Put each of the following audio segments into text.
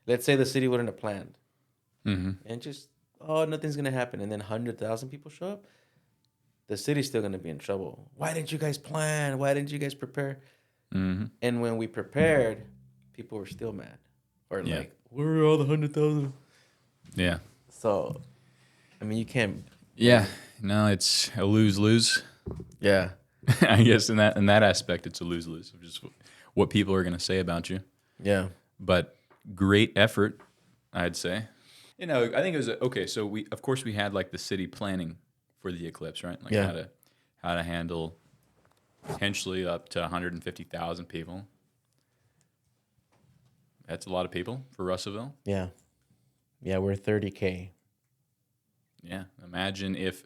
Let's say the city wouldn't have planned, Mm-hmm. and just nothing's gonna happen, and then 100,000 people show up. The city's still gonna be in trouble. Why didn't you guys plan? Why didn't you guys prepare? Mm-hmm. And when we prepared, people were still mad, or Yeah. like, where are all the 100,000? Yeah. So, I mean, you can't Yeah. blame. No, it's a lose-lose. Yeah, I guess in that aspect, it's a lose-lose of just what people are going to say about you. yeah, But great effort, I'd say. I think it was okay. So we, of course, we had like the city planning for the eclipse, right? Like yeah, how to handle potentially up to 150,000 people. That's a lot of people for Russellville. yeah, yeah. We're 30K. Yeah. Imagine if,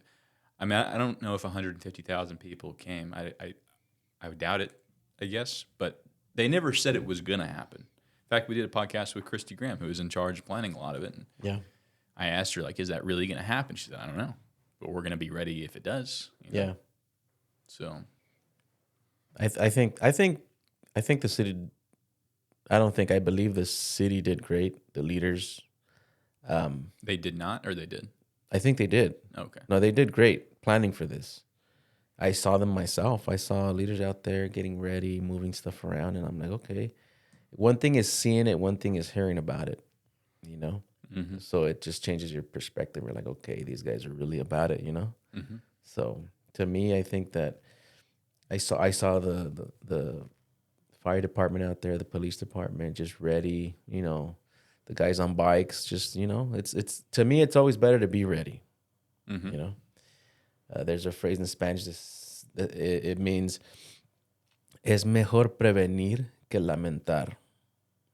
I mean, I don't know if 150,000 people came. I would doubt it, I guess, but they never said it was going to happen. In fact, we did a podcast with Christy Graham, who was in charge of planning a lot of it. And Yeah, I asked her, like, is that really going to happen? She said, I don't know, but we're going to be ready if it does. yeah. So, I think the city. I don't think I believe the city did great. The leaders. they did not, or they did? I think they did. Okay. No, they did great planning for this. I saw them myself. I saw leaders out there getting ready, moving stuff around, and I'm like, okay. One thing is seeing it. One thing is hearing about it. You know. Mm-hmm. So it just changes your perspective. You're like, okay, these guys are really about it. You know. Mm-hmm. So to me, I think that I saw the fire department out there, the police department, just ready. The guys on bikes, just it's to me, it's always better to be ready. Mm-hmm. You know, there's a phrase in Spanish. It means es mejor prevenir que lamentar.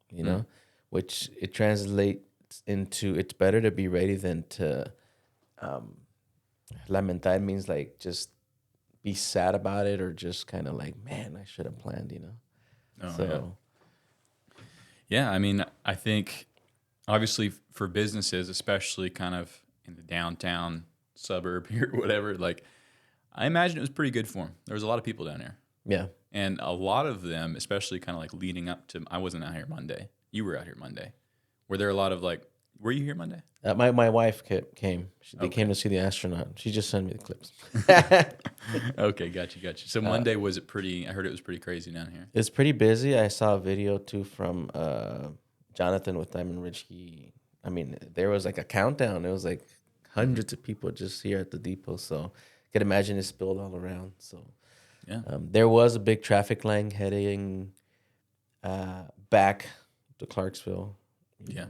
You Mm. know, which it translates into it's better to be ready than to um, lamentar. Means like just be sad about it or just kind of like, man, I should have planned. Oh, yeah. So Yeah. I mean, I think obviously for businesses, especially kind of in the downtown suburb here, whatever, like, I imagine it was pretty good for them. There was a lot of people down there. yeah. And a lot of them, especially kind of like leading up to, I wasn't out here Monday. You were out here Monday. Were there a lot of like, were you here Monday? My wife came. They came Okay. to see the astronaut. She just sent me the clips. Okay, got you. So Monday was it pretty? I heard it was pretty crazy down here. It's pretty busy. I saw a video too from Jonathan with Diamond Ridge. I mean, there was like a countdown. It was like hundreds of people just here at the depot. So I could imagine it spilled all around. So Yeah. there was a big traffic line heading back to Clarksville. Yeah.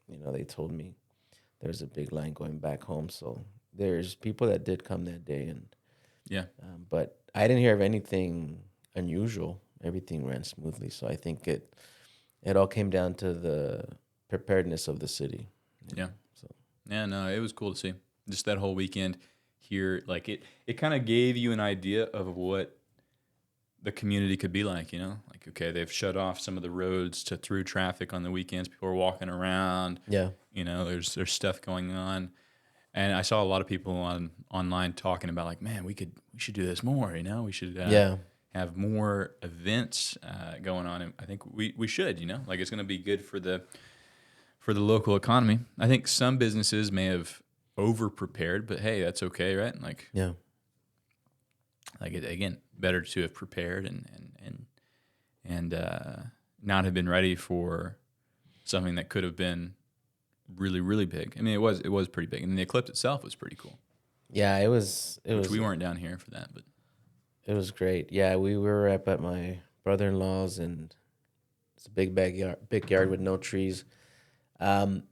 They told me there's a big line going back home. So there's people that did come that day, and Yeah. but I didn't hear of anything unusual. Everything ran smoothly. So I think it all came down to the preparedness of the city. Yeah. So Yeah. No, it was cool to see. Just that whole weekend here, like it kind of gave you an idea of what the community could be like, like, okay, they've shut off some of the roads to through traffic on the weekends. People are walking around, yeah, there's stuff going on. And I saw a lot of people online talking about like, man, we should do this more, we should yeah, have more events going on. And I think we should, like it's going to be good for the local economy. I think some businesses may have over prepared, but hey, that's okay, right? yeah, Like it, again, better to have prepared and not have been ready for something that could have been really, really big. I mean, it was pretty big, and the eclipse itself was pretty cool. yeah. Which we weren't down here for that, but It was great. Yeah, we were up at my brother-in-law's, and it's a big yard with no trees. Um,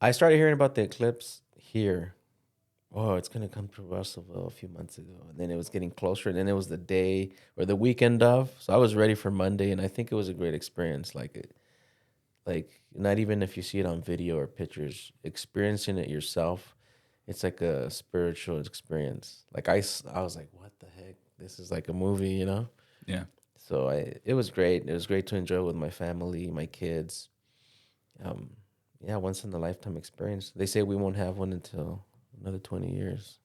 I started hearing about the eclipse here. Oh, it's gonna come to Russellville a few months ago, and then it was getting closer, and then it was the day or the weekend of. So I was ready for Monday, and I think it was a great experience. Like not even if you see it on video or pictures, experiencing it yourself, it's like a spiritual experience. Like I was like, what the heck? This is like a movie. yeah, So it was great. It was great to enjoy with my family, my kids. Um, yeah, once in a lifetime experience. They say we won't have one until another 20 years.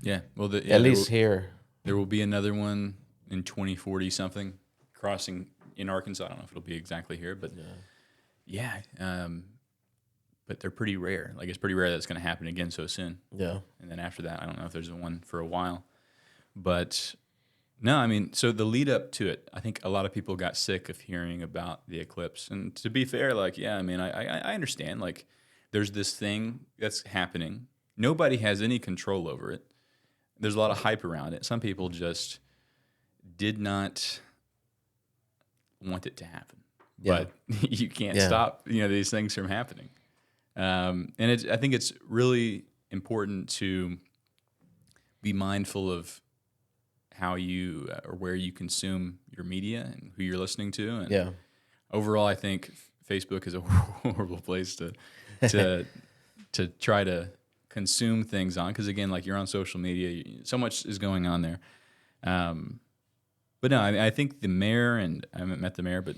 yeah. Well, At least here. there will be another one in 2040 something crossing in Arkansas. I don't know if it'll be exactly here, but Yeah, but they're pretty rare. Like it's pretty rare that it's going to happen again so soon. Yeah. And then after that, I don't know if there's one for a while. But no, I mean, so the lead up to it, I think a lot of people got sick of hearing about the eclipse. And to be fair, like, yeah, I mean, I understand. Like, there's this thing that's happening. Nobody has any control over it. There's a lot of hype around it. Some people just did not want it to happen. Yeah. But you can't Yeah. stop, these things from happening. And I think it's really important to be mindful of how you or where you consume your media and who you're listening to. And Yeah. overall, I think Facebook is a horrible place to to try to consume things on, because again, like you're on social media, so much is going on there. But no, I think the mayor, and I haven't met the mayor, but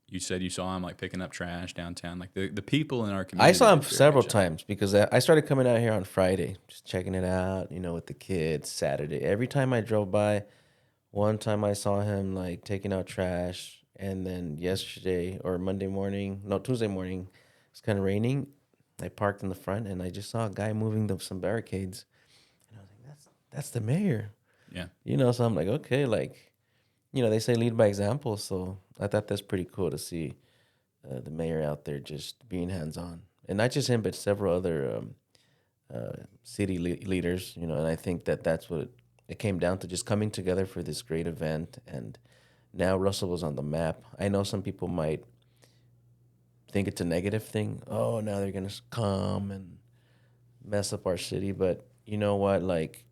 you said you saw him like picking up trash downtown. Like the people in our community. I saw him did a very several good job. times because I started coming out here on Friday, just checking it out, with the kids. Saturday, every time I drove by, one time I saw him like taking out trash, and then yesterday or Monday morning, no Tuesday morning, it's kind of raining. I parked in the front, and I just saw a guy moving some barricades, and I was like, "That's the mayor," Yeah. So I'm like, okay, like, they say lead by example, so I thought that's pretty cool to see the mayor out there just being hands on, and not just him, but several other city leaders, and I think that's what it came down to, just coming together for this great event. And now Russell was on the map. I know some people might think it's a negative thing. Oh, now they're gonna come and mess up our city, but you know what? Like,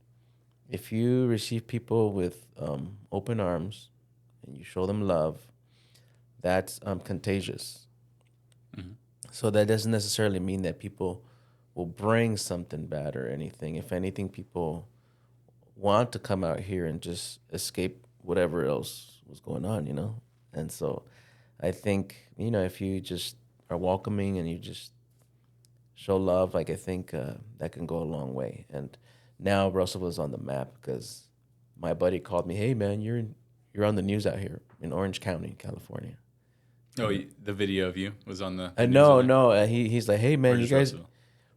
if you receive people with open arms and you show them love, that's contagious. Mhm. So that doesn't necessarily mean that people will bring something bad or anything. If anything, people want to come out here and just escape whatever else was going on. And so I think, if you just are welcoming and you just show love, like I think that can go a long way. And now Russell was on the map because my buddy called me, "Hey man, you're on the news out here in Orange County, California." Oh, the video of you was on the I news know, over there? no. He's like, "Hey Or man, you just guys, Russellville?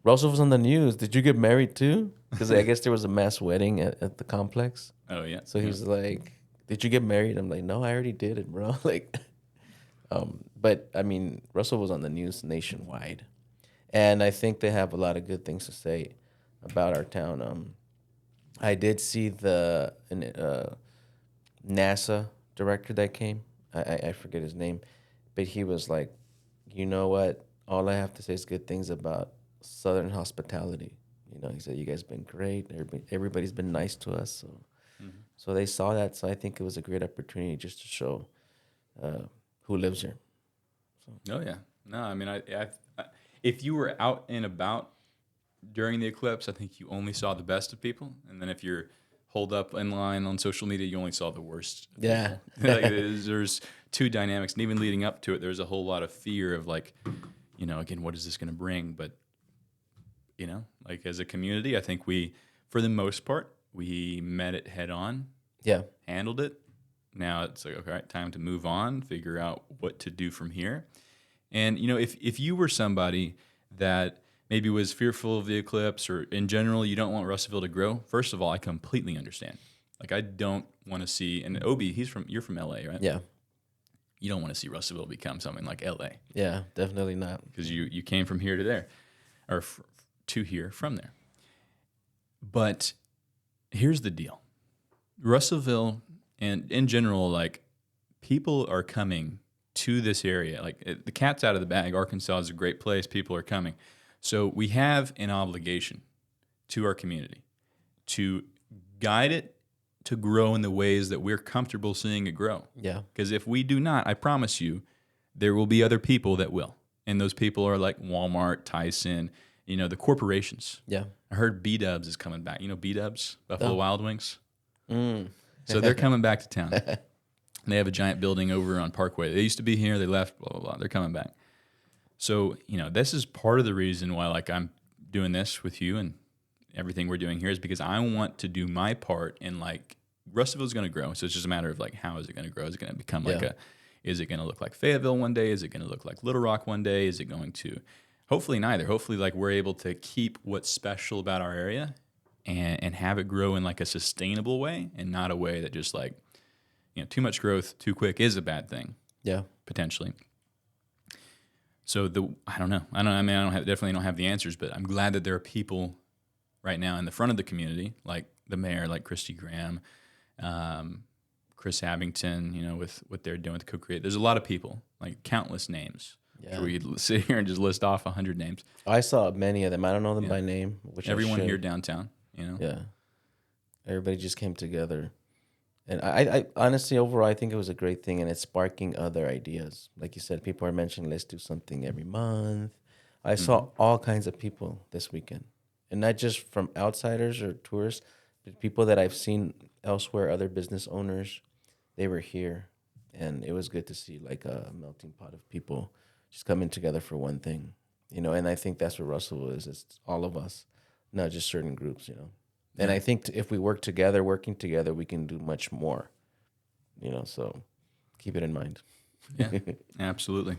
Russell was on the news. Did you get married too?" Because I guess there was a mass wedding at the complex. Oh, yeah. So Yeah. he's like, "Did you get married?" I'm like, "No, I already did it, bro." Like, but I mean, Russell was on the news nationwide, and I think they have a lot of good things to say about our town. I did see the NASA director that came. I forget his name, but he was like, "You know what? All I have to say is good things about Southern hospitality." He said, "You guys been great. Everybody's been nice to us." Mhm. So they saw that. So I think it was a great opportunity just to show who lives here. So Oh, yeah. No, I mean, if you were out and about during the eclipse, I think you only saw the best of people, and then if you're holed up in line on social media, you only saw the worst of yeah, people. Like, there's two dynamics, and even leading up to it, there's a whole lot of fear of like, again, what is this going to bring? But like as a community, I think for the most part, we met it head on, yeah, handled it. Now it's like, okay, time to move on, figure out what to do from here. And if you were somebody that maybe was fearful of the eclipse, or in general you don't want Russellville to grow, first of all, I completely understand. Like I don't want to see, and Obee, you're from LA, right? yeah, You don't want to see Russellville become something like LA, yeah. Definitely not. because you came from here to there, or to here from there. But here's the deal. Russellville, and in general, like people are coming to this area. Like the cat's out of the bag. Arkansas is a great place. People are coming. So we have an obligation to our community to guide it to grow in the ways that we're comfortable seeing it grow. Yeah, Because if we do not, I promise you, there will be other people that will. And those people are like Walmart, Tyson, the corporations. yeah. I heard B-Dubs is coming back. B-Dubs, Buffalo Oh. Wild Wings. Mm. So they're coming back to town. They have a giant building over on Parkway. They used to be here. They left, blah, blah, blah. They're coming back. So, this is part of the reason why, like, I'm doing this with you and everything we're doing here is because I want to do my part in, like, Russellville's going to grow. So it's just a matter of, like, how is it going to grow? Is it going to become like Yeah. Is it going to look like Fayetteville one day? Is it going to look like Little Rock one day? Is it going to, hopefully neither. Hopefully like we're able to keep what's special about our area and have it grow in like a sustainable way and not a way that just like, too much growth too quick is a bad thing. Yeah. Potentially. So I don't know. I mean, definitely don't have the answers, but I'm glad that there are people right now in the front of the community, like the mayor, like Christy Graham, Chris Abington, with what they're doing to co-create. There's a lot of people, like countless names. Yeah. So we could sit here and just list off 100 names. I saw many of them. I don't know them by name. Which everyone here downtown, Yeah. Everybody just came together. And I honestly, overall, I think it was a great thing, and it's sparking other ideas. Like you said, people are mentioning, let's do something every month. I saw all kinds of people this weekend, and not just from outsiders or tourists, but people that I've seen elsewhere, other business owners. They were here, and it was good to see like a melting pot of people just coming together for one thing, And I think that's what Russellville is. It's all of us, not just certain groups. And I think if we working together, we can do much more, so keep it in mind. Yeah, absolutely.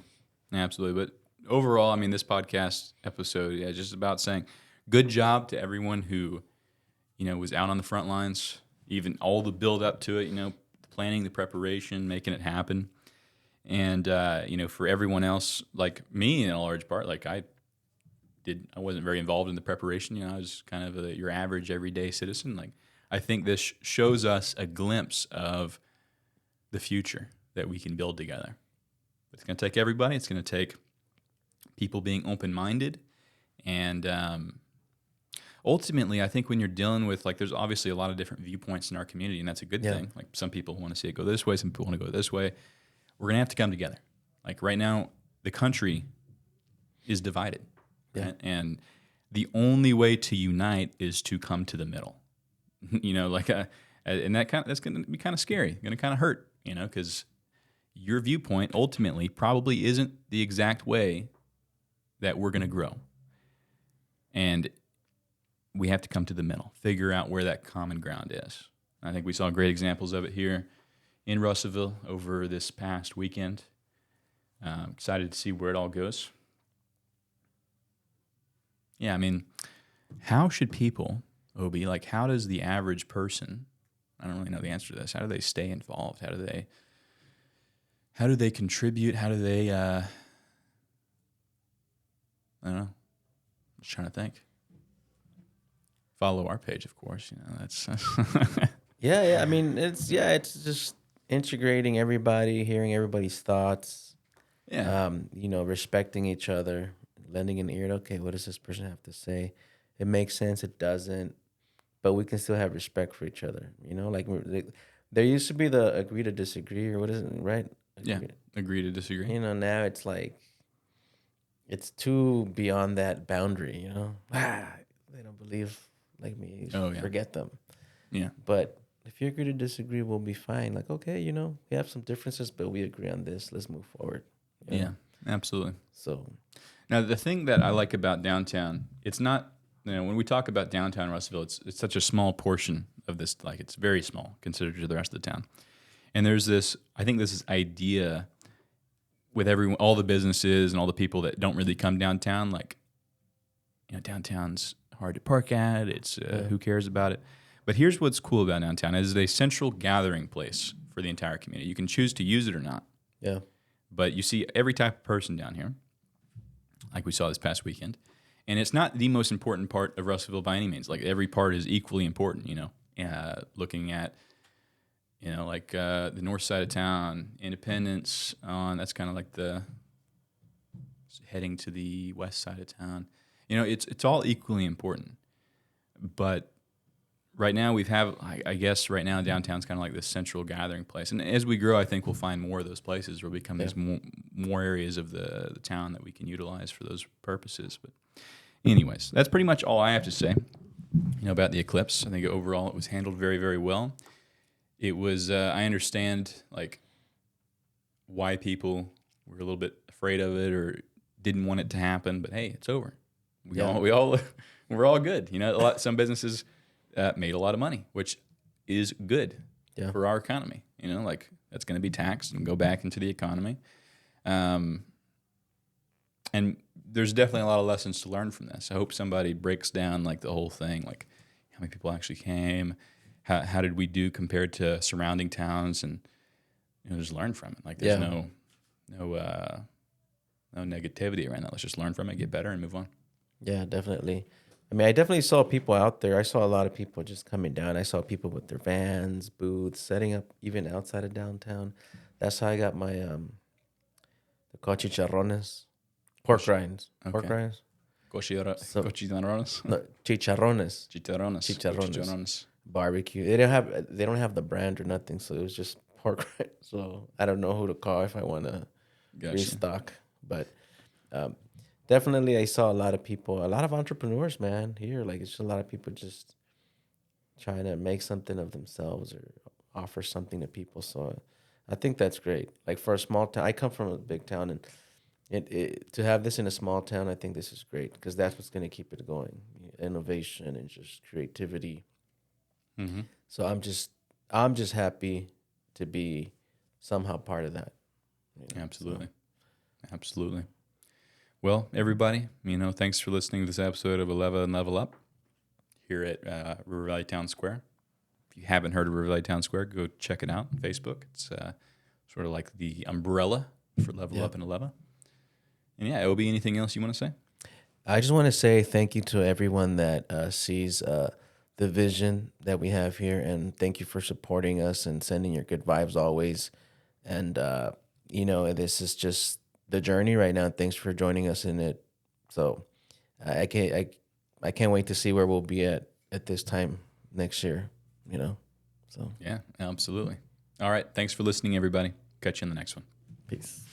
Absolutely. But overall, I mean, this podcast episode, just about saying good job to everyone who, was out on the front lines, even all the build up to it, the planning, the preparation, making it happen. And, for everyone else, like me in a large part, like I wasn't very involved in the preparation. I was kind of your average everyday citizen. Like, I think this shows us a glimpse of the future that we can build together. It's going to take everybody. It's going to take people being open-minded. And ultimately, I think when you're dealing with, like, there's obviously a lot of different viewpoints in our community, and that's a good thing. Like, some people want to see it go this way. Some people want to go this way. We're going to have to come together. Like, right now, the country is divided. Yeah. Right? And the only way to unite is to come to the middle. And that's going to be kind of scary, going to kind of hurt, because your viewpoint ultimately probably isn't the exact way that we're going to grow. And we have to come to the middle, figure out where that common ground is. I think we saw great examples of it here in Russellville over this past weekend. Excited to see where it all goes. Yeah, I mean, how should people, Obee, like how does the average person, I don't really know the answer to this, how do they stay involved? How do they contribute? How do they, I don't know, I'm just trying to think. Follow our page, of course, that's. Yeah. I mean, it's just integrating everybody, hearing everybody's thoughts. Yeah. Respecting each other, lending an ear to, okay, what does this person have to say? It makes sense, it doesn't, but we can still have respect for each other. Like there used to be the agree to disagree, or what is it, right? Agree to disagree. Now it's like, it's too beyond that boundary, they don't believe like me. Forget them. Yeah. But if you agree to disagree, we'll be fine. Like, okay, we have some differences, but we agree on this. Let's move forward. Yeah, absolutely. So now the thing that I like about downtown, it's not, when we talk about downtown Russellville, it's such a small portion of this, like it's very small considered to the rest of the town. And there's this idea with all the businesses and all the people that don't really come downtown, like, downtown's hard to park at. It's who cares about it? But here's what's cool about downtown: it is a central gathering place for the entire community. You can choose to use it or not. Yeah. But you see every type of person down here, like we saw this past weekend. And it's not the most important part of Russellville by any means. Like every part is equally important, looking at, the north side of town, Independence that's kind of like heading to the west side of town. It's all equally important. But right now I guess right now downtown's kind of like this central gathering place. And as we grow, I think we'll find more of those places where we become these more areas of the town that we can utilize for those purposes. But anyways, that's pretty much all I have to say, about the Eclipse. I think overall it was handled very, very well. It was, I understand like why people were a little bit afraid of it or didn't want it to happen, but hey, it's over. We're all good. Some businesses made a lot of money, which is good for our economy. that's going to be taxed and go back into the economy. And there's definitely a lot of lessons to learn from this. I hope somebody breaks down like the whole thing, like how many people actually came, how did we do compared to surrounding towns, and just learn from it. Like there's Yeah. no negativity around that. Let's just learn from it, get better, and move on. Yeah, definitely. I mean, I definitely saw people out there. I saw a lot of people just coming down. I saw people with their vans, booths, setting up even outside of downtown. That's how I got my the called chicharrones, pork Cochi- rinds, pork Okay. rinds. So Cochicharrones. no, chicharrones, Chicharrones. chicharrones, Chicharrones. barbecue. They don't have the brand or nothing, so it was just pork rinds. So I don't know who to call if I want to Gotcha. restock, but um, definitely I saw a lot of people, a lot of entrepreneurs, man. Here, like it's just a lot of people just trying to make something of themselves or offer something to people. So I think that's great. Like for a small town, I come from a big town, and to have this in a small town, I think this is great because that's what's going to keep it going, innovation and just creativity. Mm-hmm. So I'm just happy to be somehow part of that. Absolutely. So Absolutely. Well, everybody, thanks for listening to this episode of Eleva and Level Up here at River Valley Town Square. If you haven't heard of River Valley Town Square, go check it out on Facebook. It's sort of like the umbrella for Level yeah. Up and Eleva. And yeah, Obie, anything else you want to say? I just want to say thank you to everyone that sees the vision that we have here, and thank you for supporting us and sending your good vibes always. And this is just the journey right now. Thanks for joining us in it. So I can't wait to see where we'll be at this time next year. So Yeah, absolutely. All right. Thanks for listening, everybody. Catch you in the next one. peace.